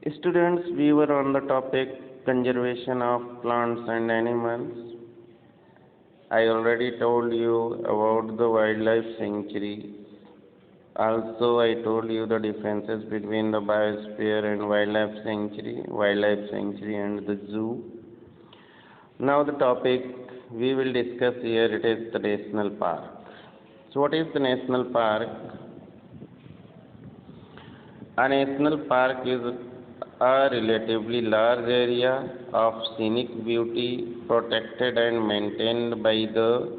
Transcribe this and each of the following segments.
Students, we were on the topic conservation of plants and animals. I already told you about the wildlife sanctuary. Also, I told you the differences between the biosphere and wildlife sanctuary and the zoo. Now the topic we will discuss here, it is the national park. So what is the national park? A national park is a relatively large area of scenic beauty protected and maintained by the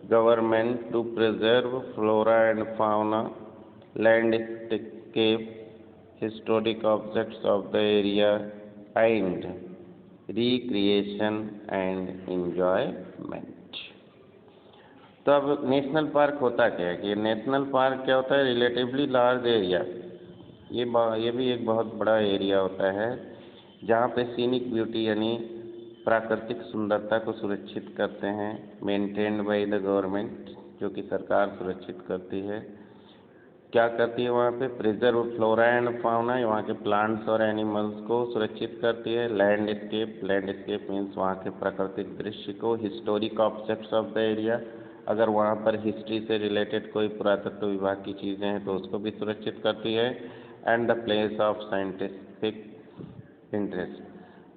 government to preserve flora and fauna, landscape, historic objects of the area, and recreation and enjoyment. तो अब national park होता क्या है कि national park क्या होता है? Relatively large area. ये भी एक बहुत बड़ा एरिया होता है जहाँ पे सीनिक ब्यूटी यानी प्राकृतिक सुंदरता को सुरक्षित करते हैं, मेंटेन्ड बाय द गवर्नमेंट, जो कि सरकार सुरक्षित करती है। क्या करती है वहाँ पे? प्रिजर्व फ्लोरा एंड फाउना, वहाँ के प्लांट्स और एनिमल्स को सुरक्षित करती है। लैंडस्केप मीन्स वहाँ के प्राकृतिक दृश्य को। Historic objects of the area, अगर वहाँ पर हिस्ट्री से रिलेटेड कोई पुरातत्व विभाग की चीज़ें हैं तो उसको भी सुरक्षित करती है। And the place of scientific interest,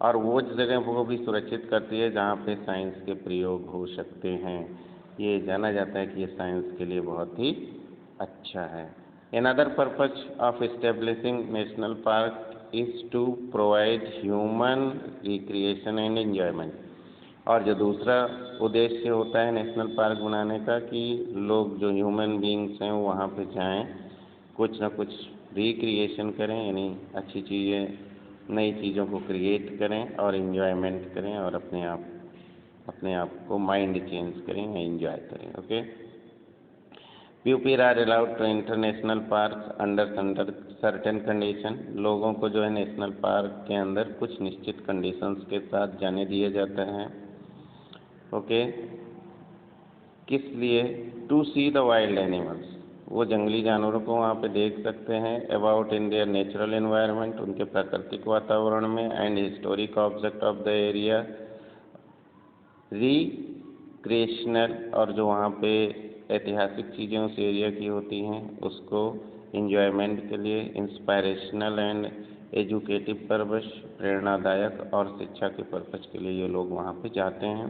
और वो जगह को भी सुरक्षित करती है जहाँ पे साइंस के प्रयोग हो सकते हैं। ये जाना जाता है कि ये साइंस के लिए बहुत ही अच्छा है। Another purpose of establishing national park is to provide human recreation and enjoyment. और जो दूसरा उद्देश्य होता है नेशनल पार्क बनाने का कि लोग जो ह्यूमन बीइंग्स हैं वो वहाँ पे जाएं, कुछ ना कुछ रिक्रिएशन करें, यानी अच्छी चीज़ें, नई चीज़ों को क्रिएट करें और एंजॉयमेंट करें और अपने आप को माइंड चेंज करें, एंजॉय करें। Okay. People are allowed to enter national park under certain condition. लोगों को जो है नेशनल पार्क के अंदर कुछ निश्चित कंडीशंस के साथ जाने दिया जाता है। ओके। किस लिए? To see the wild animals, वो जंगली जानवरों को वहाँ पे देख सकते हैं। About in their natural environment, उनके प्राकृतिक वातावरण में। And historic object of the area, recreational, और जो वहाँ पे ऐतिहासिक चीज़ें उस एरिया की होती हैं उसको इंजॉयमेंट के लिए। इंस्पायरेशनल एंड एजुकेटिव पर्पस, प्रेरणादायक और शिक्षा के पर्पस के लिए ये लोग वहाँ पे जाते हैं।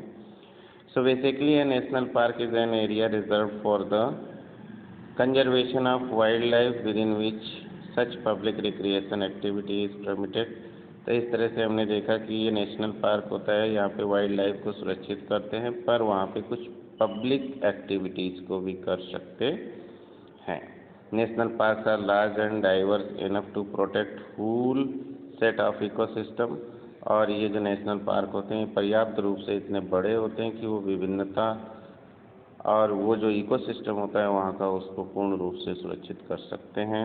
So basically A national park is an area reserve for the conservation of wild life with in which such public recreation activity is permitted. तो इस तरह से हमने देखा कि ये नेशनल पार्क होता है, यहाँ पे वाइल्ड लाइफ को सुरक्षित करते हैं पर वहाँ पे कुछ पब्लिक एक्टिविटीज़ को भी कर सकते हैं। National parks are large and diverse enough to protect full set of ecosystem. और ये जो नेशनल पार्क होते हैं पर्याप्त रूप से इतने बड़े होते हैं कि वो विभिन्नता और वो जो इकोसिस्टम होता है वहाँ का उसको पूर्ण रूप से सुरक्षित कर सकते हैं।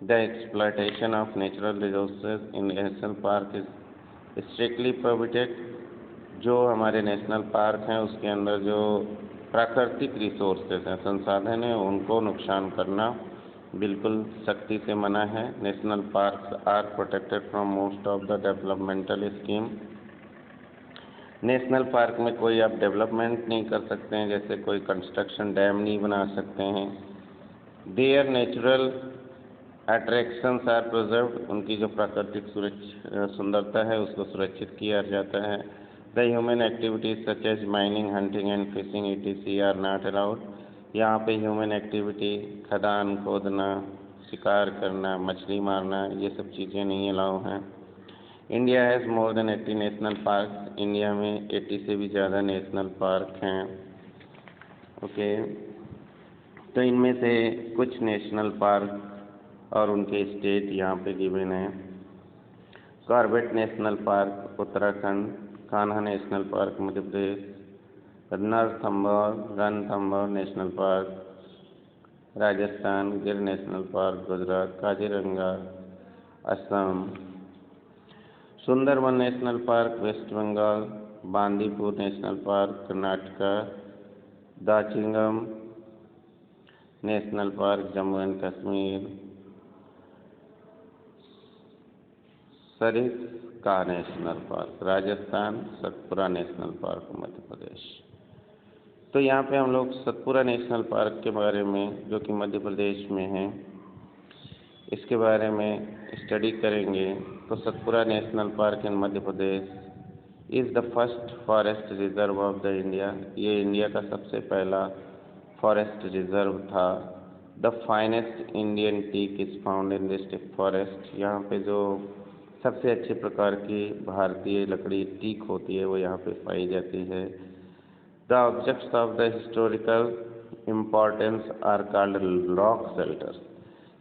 The exploitation of natural resources in national park is strictly prohibited. जो हमारे नेशनल पार्क हैं उसके अंदर जो प्राकृतिक रिसोर्सेज हैं, संसाधन हैं, उनको नुकसान करना बिल्कुल सख्ती से मना है। National parks are protected from most of the developmental scheme. National park में कोई आप डेवलपमेंट नहीं कर सकते हैं, जैसे कोई कंस्ट्रक्शन डैम नहीं बना सकते हैं। Their natural attractions are preserved, उनकी जो प्राकृतिक सुंदरता है उसको सुरक्षित किया जाता है। The human activities such as mining, hunting and fishing etc are not allowed. यहाँ पे ह्यूमन एक्टिविटी, खदान खोदना, शिकार करना, मछली मारना, ये सब चीज़ें नहीं अलाउ हैं। India has more than 80 national park. India में 80 से भी ज़्यादा नेशनल पार्क हैं। ओके। तो इनमें से कुछ नेशनल पार्क और उनके स्टेट यहाँ पे गिवन है। Corbett national park Uttarakhand, Kanha national park Madhya Pradesh, Ranthambore national park Rajasthan, Gir national park Gujarat, Kaziranga Assam, Sundarban national park West Bengal, Bandipur national park Karnataka, Dachigam national park Jammu and Kashmir, Sariska national park Rajasthan, Satpura national park Madhya Pradesh. तो यहाँ पे हम लोग सतपुरा नेशनल पार्क के बारे में, जो कि मध्य प्रदेश में है, इसके बारे में स्टडी करेंगे। तो Satpura national park in Madhya Pradesh is the first forest reserve of the India. ये इंडिया का सबसे पहला फॉरेस्ट रिजर्व था। The finest Indian teak is found in this forest. यहाँ पे जो सबसे अच्छे प्रकार की भारतीय लकड़ी टीक होती है वो यहाँ पे पाई जाती है। The objects of the historical importance are called rock shelters.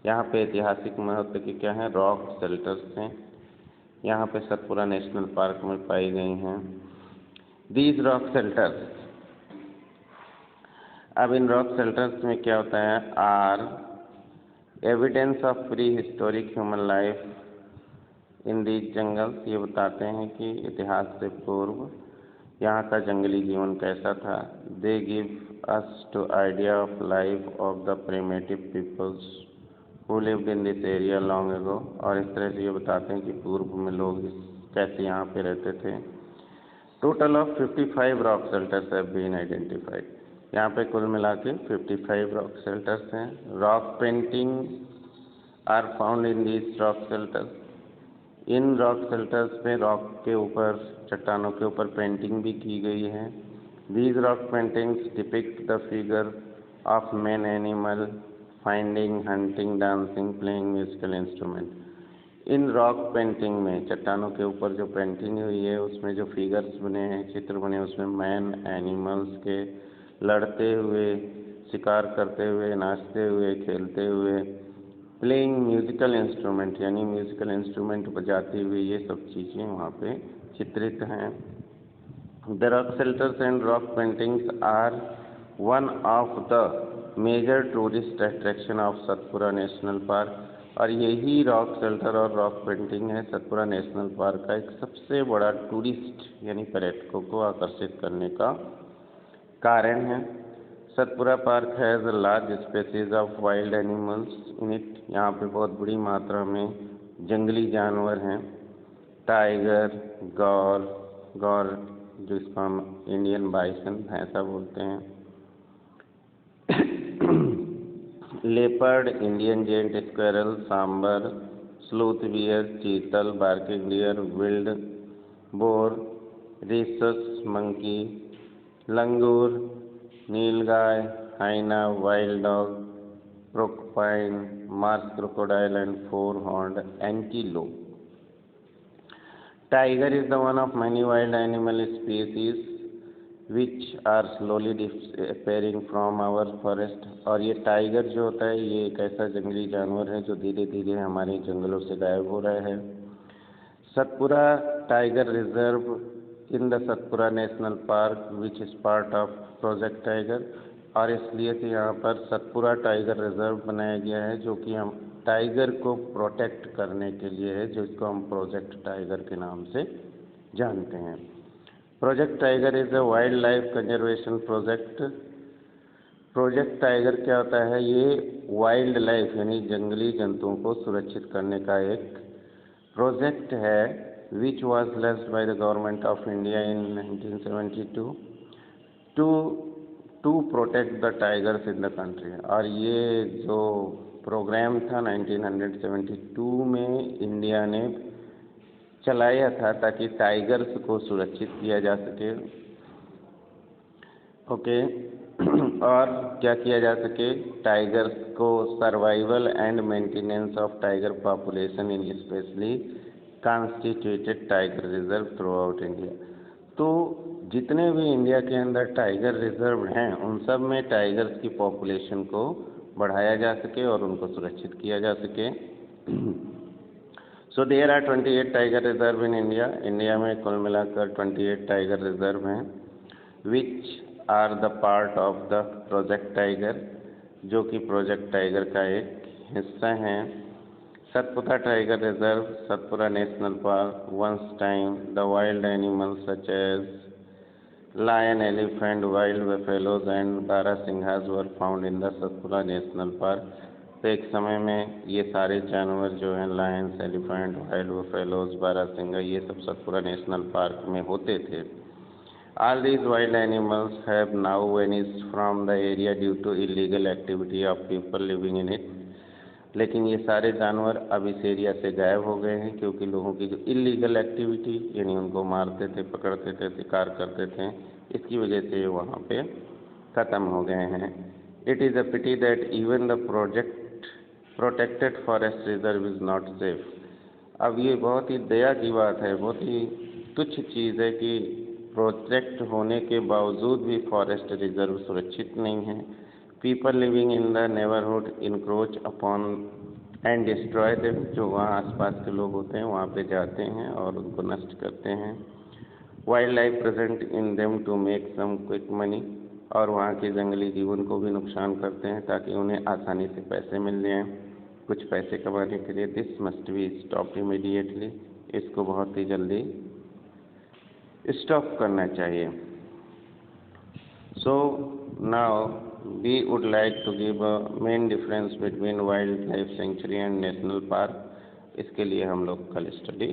यहाँ पे ऐतिहासिक महत्व के क्या हैं? रॉक शेल्टर्स हैं। यहाँ पे सतपुरा नेशनल पार्क में पाई गई हैं दीज रॉक शेल्टर्स। अब इन रॉक शेल्टर्स में क्या होता है? Are evidence of prehistoric human life in these jungles. ये बताते हैं कि इतिहास से पूर्व यहाँ का जंगली जीवन कैसा था। They give us to idea of life of the primitive peoples who lived in this area long ago. और इस तरह से ये बताते हैं कि पूर्व में लोग कैसे यहाँ पे रहते थे। Total of 55 rock shelters have been identified. यहाँ पे कुल मिला के 55 रॉक शेल्टर्स हैं। Rock painting are found in these rock shelters. इन रॉक शेल्टर्स में रॉक के ऊपर, चट्टानों के ऊपर पेंटिंग भी की गई है। These rock paintings depict the figure of man animal finding, hunting, dancing, playing musical instrument. In rock painting में, चट्टानों के ऊपर जो पेंटिंग हुई है उसमें जो फिगर्स बने हैं, चित्र बने, उसमें मैन एनिमल्स के लड़ते हुए, शिकार करते हुए, नाचते हुए, खेलते हुए, प्लेइंग म्यूजिकल इंस्ट्रूमेंट यानी म्यूजिकल इंस्ट्रूमेंट बजाते हुए, ये सब चीज़ें वहाँ पे चित्रित हैं। The rock shelters and rock paintings are one of the major tourist attraction of Satpura national park. और यही रॉक शेल्टर और रॉक पेंटिंग है सतपुरा नेशनल पार्क का एक सबसे बड़ा टूरिस्ट यानी पर्यटकों को आकर्षित करने का कारण है। Satpura park has a large species of wild animals in it. यहाँ पे बहुत बड़ी मात्रा में जंगली जानवर हैं। टाइगर, गौर जिसको हम इंडियन बाइसन भैंसा बोलते हैं, leopard, Indian giant squirrel, sambar, sloth bear, chital, barking deer, wild boar, rhesus monkey, langur, nilgai, hyena, wild dog, porcupine, marsh crocodile and four horned antelope. Tiger is the one of many wild animal species which are slowly disappearing from our forest। और ये tiger जो होता है ये एक ऐसा जंगली जानवर है जो धीरे धीरे हमारे जंगलों से गायब हो रहा है। Satpura tiger reserve in the Satpura national park which is part of project tiger. और इसलिए से यहाँ पर सतपुरा टाइगर रिजर्व बनाया गया है जो कि हम टाइगर को प्रोटेक्ट करने के लिए है, जिसको हम प्रोजेक्ट टाइगर के नाम से जानते हैं। Project tiger is a wild life conservation project. Project tiger क्या होता है? ये वाइल्ड लाइफ यानी जंगली जंतुओं को सुरक्षित करने का एक प्रोजेक्ट है which was laced by the government of India in 1972 to protect the tigers in the country. और ये जो प्रोग्राम था 1972 में इंडिया ने चलाया था ताकि टाइगर्स को सुरक्षित किया जा सके। ओके और क्या किया जा सके? टाइगर्स को survival and maintenance of tiger population in specially constituted tiger reserve through out India. तो जितने भी इंडिया के अंदर टाइगर रिजर्व हैं उन सब में टाइगर्स की पॉपुलेशन को बढ़ाया जा सके और उनको सुरक्षित किया जा सके। So there are 28 tiger reserve in India. India में कुल मिलाकर 28 टाइगर रिजर्व हैं which are the part of the project tiger, जो कि प्रोजेक्ट टाइगर का एक हिस्सा हैं। Satpura tiger reserve, Satpura national park, once time the wild animals such as lion, elephant, wild buffaloes and barasinghas were found in the Satpura National Park। तो एक समय में ये सारे जानवर जो हैं लायंस, एलिफेंट, वाइल्ड बफेलोज, बारहसिंगा, ये सब सतपुरा नेशनल पार्क में होते थे। All these wild animals have now vanished from the area due to illegal activity of people living in it. लेकिन ये सारे जानवर अब इस एरिया से गायब हो गए हैं क्योंकि लोगों की जो इलीगल एक्टिविटी, यानी उनको मारते थे, पकड़ते थे, शिकार करते थे, इसकी वजह से ये वहाँ पे ख़त्म हो गए हैं। It is a pity that even the protected forest reserve is not safe. अब ये बहुत ही दया की बात है, बहुत ही तुच्छ चीज़ है कि प्रोटेक्ट होने के बावजूद भी फॉरेस्ट रिजर्व सुरक्षित नहीं है। People living in the neighbourhood encroach upon and destroy them. जो वहाँ आसपास के लोग होते हैं वहाँ पे जाते हैं और उनको नष्ट करते हैं। Wild life present in them to make some quick money. और वहाँ के जंगली जीवन को भी नुकसान करते हैं ताकि उन्हें आसानी से पैसे मिल जाएं, कुछ पैसे कमाने के लिए। This must be stop immediately. इसको बहुत ही जल्दी स्टॉप करना चाहिए। So now we would like to give a main difference between wild life sanctuary and national park. इसके लिए हम लोग कल स्टडी